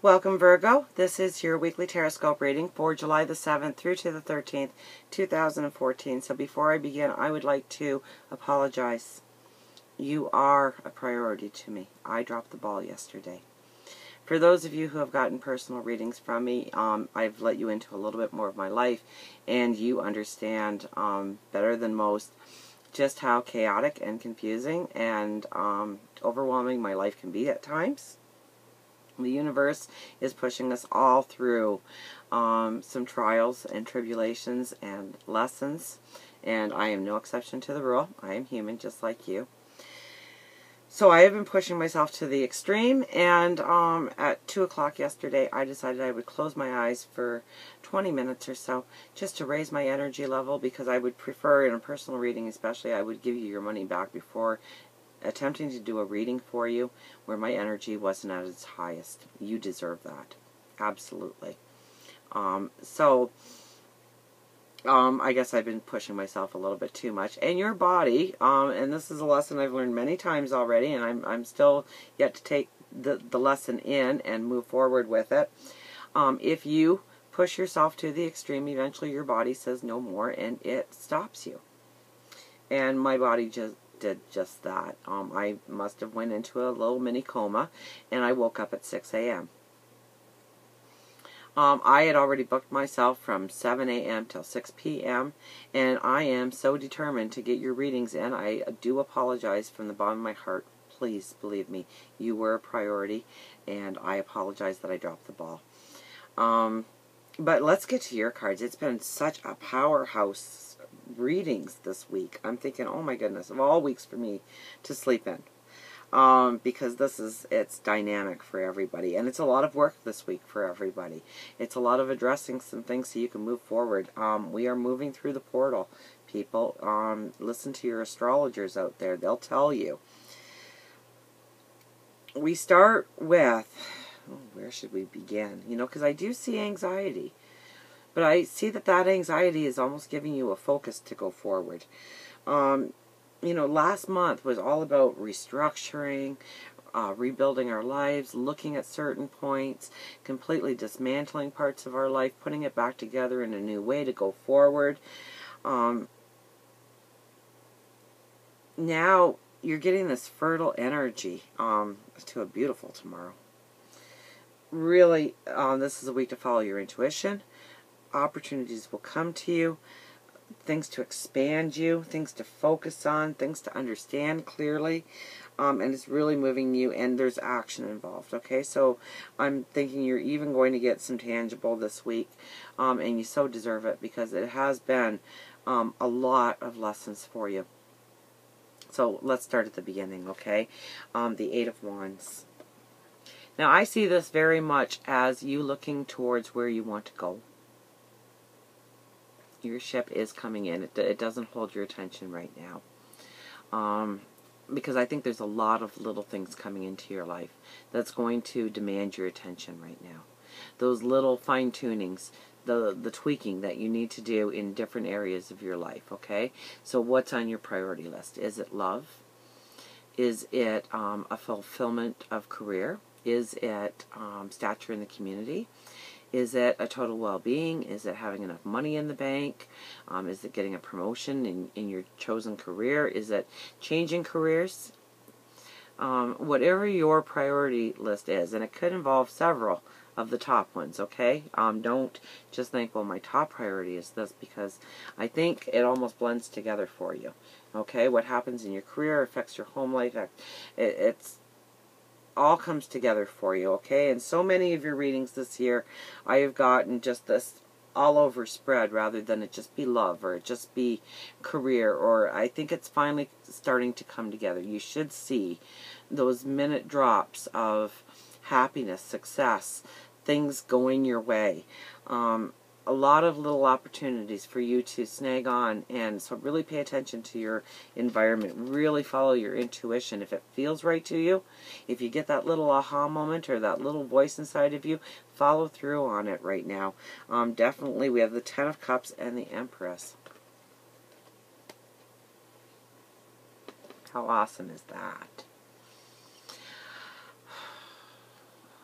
Welcome, Virgo. This is your weekly Taroscope reading for July the 7th through to the 13th, 2014. So before I begin, I would like to apologize. You are a priority to me. I dropped the ball yesterday. For those of you who have gotten personal readings from me, I've let you into a little bit more of my life, and you understand better than most just how chaotic and confusing and overwhelming my life can be at times. The universe is pushing us all through some trials and tribulations and lessons, and I am no exception to the rule. I am human just like you. So I have been pushing myself to the extreme, and at 2 o'clock yesterday I decided I would close my eyes for 20 minutes or so just to raise my energy level, because I would prefer, in a personal reading especially, I would give you your money back before attempting to do a reading for you where my energy wasn't at its highest. You deserve that. Absolutely. I guess I've been pushing myself a little bit too much. And your body, and this is a lesson I've learned many times already, and I'm still yet to take the lesson in and move forward with it. If you push yourself to the extreme, eventually your body says no more and it stops you. And my body just did just that. I must have went into a little mini coma, and I woke up at 6 a.m. I had already booked myself from 7 a.m. till 6 p.m. and I am so determined to get your readings in. I do apologize from the bottom of my heart. Please believe me, you were a priority, and I apologize that I dropped the ball. But let's get to your cards. It's been such a powerhouse readings this week. I'm thinking, oh my goodness, of all weeks for me to sleep in. Because it's dynamic for everybody, and it's a lot of work this week for everybody. It's a lot of addressing some things so you can move forward. We are moving through the portal, people. Listen to your astrologers out there. They'll tell you. We start with, where should we begin? You know, because I do see anxiety. But I see that anxiety is almost giving you a focus to go forward. You know, last month was all about restructuring, rebuilding our lives, looking at certain points, completely dismantling parts of our life, putting it back together in a new way to go forward. Now you're getting this fertile energy to a beautiful tomorrow. Really, this is a week to follow your intuition. Opportunities will come to you, things to expand you, things to focus on, things to understand clearly, and it's really moving you, and there's action involved, okay? So I'm thinking you're even going to get some tangible this week, and you so deserve it, because it has been a lot of lessons for you. So let's start at the beginning, okay? The Eight of Wands. Now I see this very much as you looking towards where you want to go. Your ship is coming in. It doesn't hold your attention right now. Because I think there's a lot of little things coming into your life that's going to demand your attention right now. Those little fine-tunings, the tweaking that you need to do in different areas of your life, okay? So what's on your priority list? Is it love? Is it a fulfillment of career? Is it stature in the community? Is it a total well-being? Is it having enough money in the bank? Is it getting a promotion in your chosen career? Is it changing careers? Whatever your priority list is, and it could involve several of the top ones, okay? Don't just think, well, my top priority is this, because I think it almost blends together for you, okay? What happens in your career affects your home life. It's all comes together for you, okay? And so many of your readings this year, I have gotten just this all over spread, rather than it just be love or it just be career, or I think it's finally starting to come together. You should see those minute drops of happiness, success, things going your way. A lot of little opportunities for you to snag on, and so really pay attention to your environment. Really follow your intuition. If it feels right to you, if you get that little aha moment or that little voice inside of you, follow through on it right now. Definitely, we have the Ten of Cups and the Empress. How awesome is that?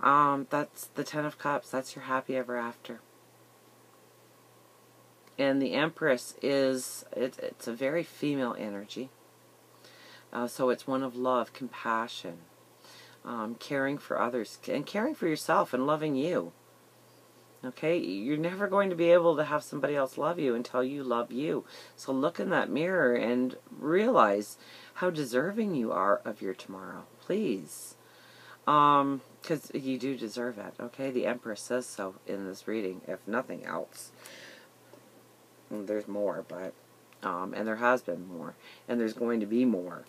That's the Ten of Cups. That's your happy ever after. And the Empress is, it's a very female energy. So it's one of love, compassion, caring for others, and caring for yourself and loving you. Okay? You're never going to be able to have somebody else love you until you love you. So look in that mirror and realize how deserving you are of your tomorrow. Please. Because you do deserve it. Okay? The Empress says so in this reading, if nothing else. There's more, but, and there has been more. And there's going to be more.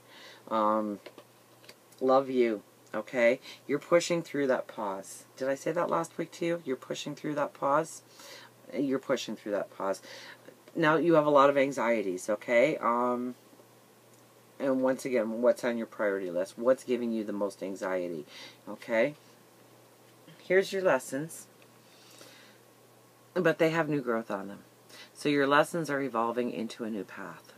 Love you. Okay? You're pushing through that pause. Did I say that last week to you? You're pushing through that pause? You're pushing through that pause. Now, you have a lot of anxieties, okay? And once again, what's on your priority list? What's giving you the most anxiety? Okay? Here's your lessons. But they have new growth on them. So your lessons are evolving into a new path.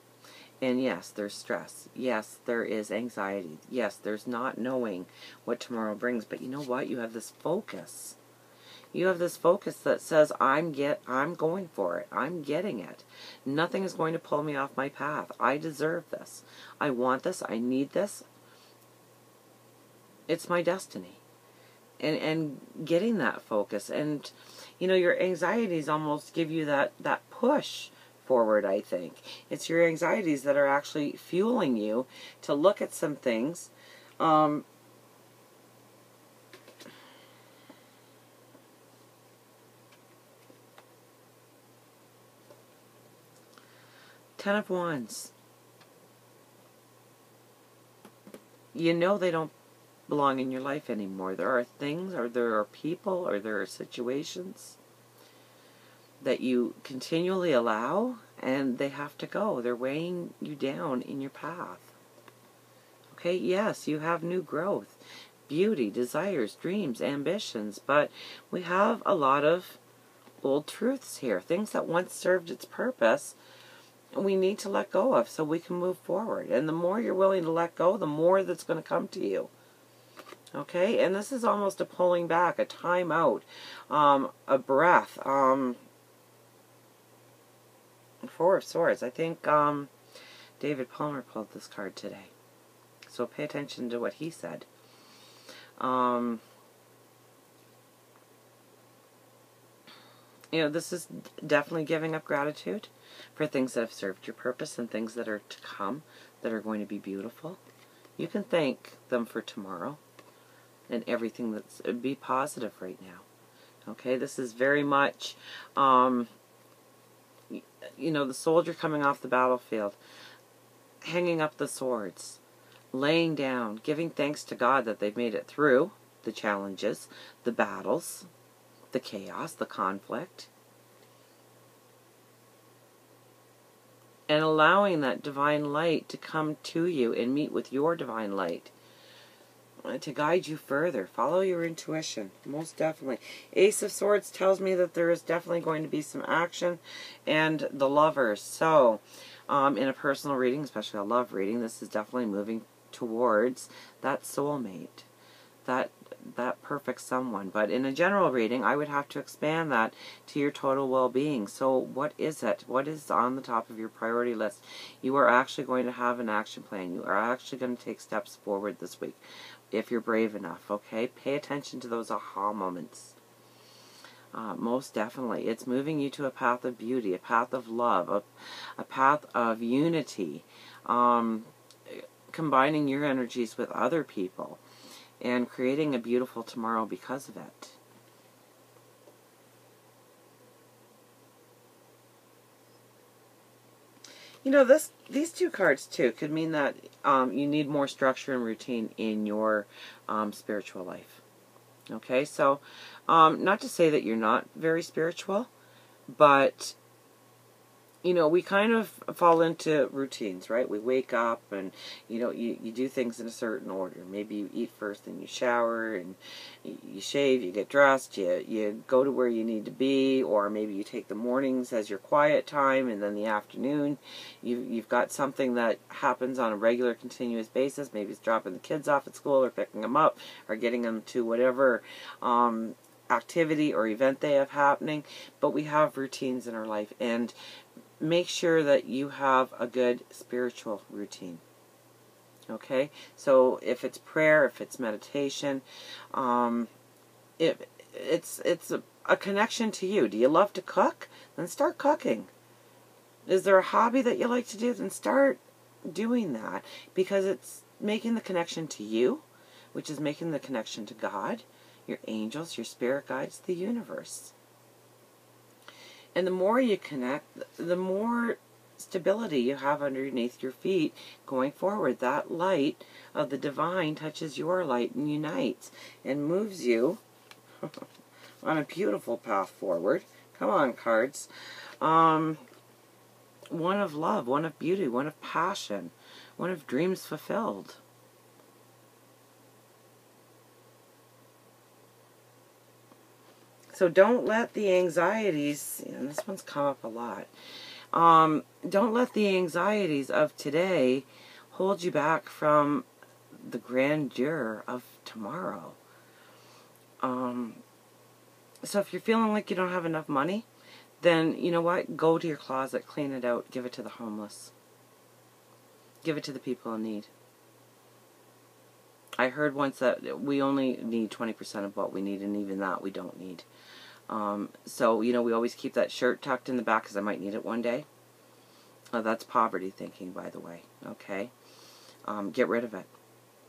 And yes, there's stress. Yes, there is anxiety. Yes, there's not knowing what tomorrow brings. But you know what? You have this focus. You have this focus that says, I'm going for it. I'm getting it. Nothing is going to pull me off my path. I deserve this. I want this. I need this. It's my destiny. And getting that focus. And, you know, your anxieties almost give you that push forward, I think. It's your anxieties that are actually fueling you to look at some things. Ten of Wands. You know they don't belong in your life anymore. There are things, or there are people, or there are situations that you continually allow, and they have to go. They're weighing you down in your path. Okay, yes, you have new growth, beauty, desires, dreams, ambitions, but we have a lot of old truths here, things that once served its purpose, we need to let go of so we can move forward. And the more you're willing to let go, the more that's going to come to you. Okay, and this is almost a pulling back, a time out, a breath, Four of Swords. I think David Palmer pulled this card today. So pay attention to what he said. You know, this is definitely giving up gratitude for things that have served your purpose and things that are to come that are going to be beautiful. You can thank them for tomorrow and everything that's... Be positive right now. Okay, this is very much... you know, the soldier coming off the battlefield, hanging up the swords, laying down, giving thanks to God that they've made it through the challenges, the battles, the chaos, the conflict, and allowing that divine light to come to you and meet with your divine light to guide you further. Follow your intuition, most definitely. Ace of Swords tells me that there is definitely going to be some action, and the Lovers. So, in a personal reading, especially a love reading, this is definitely moving towards that soulmate, that perfect someone. But in a general reading, I would have to expand that to your total well-being. So what is it? What is on the top of your priority list? You are actually going to have an action plan. You are actually going to take steps forward this week, if you're brave enough, okay? Pay attention to those aha moments. Most definitely. It's moving you to a path of beauty, a path of love, a path of unity, combining your energies with other people, and creating a beautiful tomorrow because of it. You know, these two cards, too, could mean that you need more structure and routine in your spiritual life. Okay, so not to say that you're not very spiritual, but you know, we kind of fall into routines, right? We wake up and, you know, you do things in a certain order. Maybe you eat first, then you shower, and you shave, you get dressed, you go to where you need to be, or maybe you take the mornings as your quiet time, and then the afternoon, you've got something that happens on a regular, continuous basis. Maybe it's dropping the kids off at school, or picking them up, or getting them to whatever activity or event they have happening. But we have routines in our life, and make sure that you have a good spiritual routine. Okay? So if it's prayer, if it's meditation, if it's a connection to you. Do you love to cook? Then start cooking. Is there a hobby that you like to do? Then start doing that, because it's making the connection to you, which is making the connection to God, your angels, your spirit guides, the universe. And the more you connect, the more stability you have underneath your feet going forward. That light of the divine touches your light and unites and moves you on a beautiful path forward. Come on, cards. One of love, one of beauty, one of passion, one of dreams fulfilled. So don't let the anxieties, and this one's come up a lot, don't let the anxieties of today hold you back from the grandeur of tomorrow. So if you're feeling like you don't have enough money, then you know what? Go to your closet, clean it out, give it to the homeless. Give it to the people in need. I heard once that we only need 20% of what we need, and even that we don't need. So, you know, we always keep that shirt tucked in the back because I might need it one day. That's poverty thinking, by the way. Okay? Get rid of it.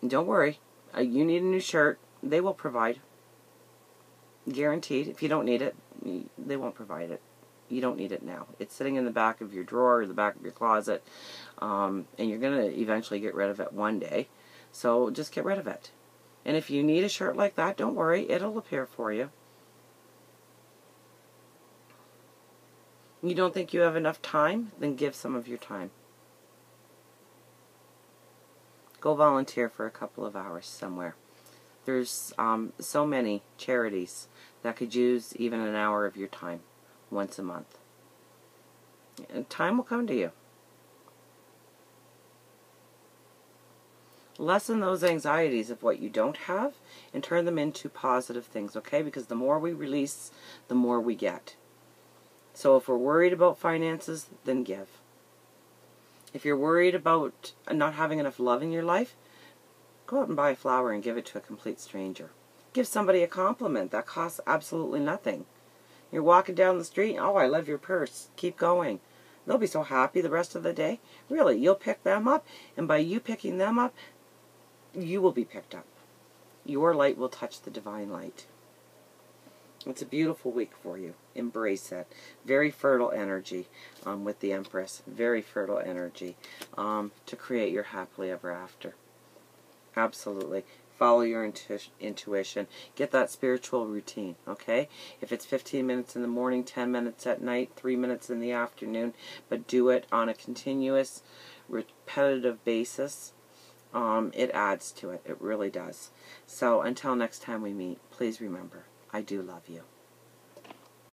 And don't worry. You need a new shirt. They will provide. Guaranteed. If you don't need it, they won't provide it. You don't need it now. It's sitting in the back of your drawer or the back of your closet. And you're going to eventually get rid of it one day. So just get rid of it. And if you need a shirt like that, don't worry. It'll appear for you. You don't think you have enough time? Then give some of your time. Go volunteer for a couple of hours somewhere. There's so many charities that could use even an hour of your time once a month. And time will come to you. Lessen those anxieties of what you don't have and turn them into positive things, okay? Because the more we release, the more we get. So if we're worried about finances, then give. If you're worried about not having enough love in your life, go out and buy a flower and give it to a complete stranger. Give somebody a compliment. That costs absolutely nothing. You're walking down the street, oh, I love your purse. Keep going. They'll be so happy the rest of the day. Really, you'll pick them up, and by you picking them up, you will be picked up. Your light will touch the divine light. It's a beautiful week for you. Embrace it. Very fertile energy with the Empress. Very fertile energy to create your happily ever after. Absolutely. Follow your intuition. Get that spiritual routine, okay? If it's 15 minutes in the morning, 10 minutes at night, 3 minutes in the afternoon, but do it on a continuous, repetitive basis, it adds to it. It really does. So until next time we meet, please remember, I do love you.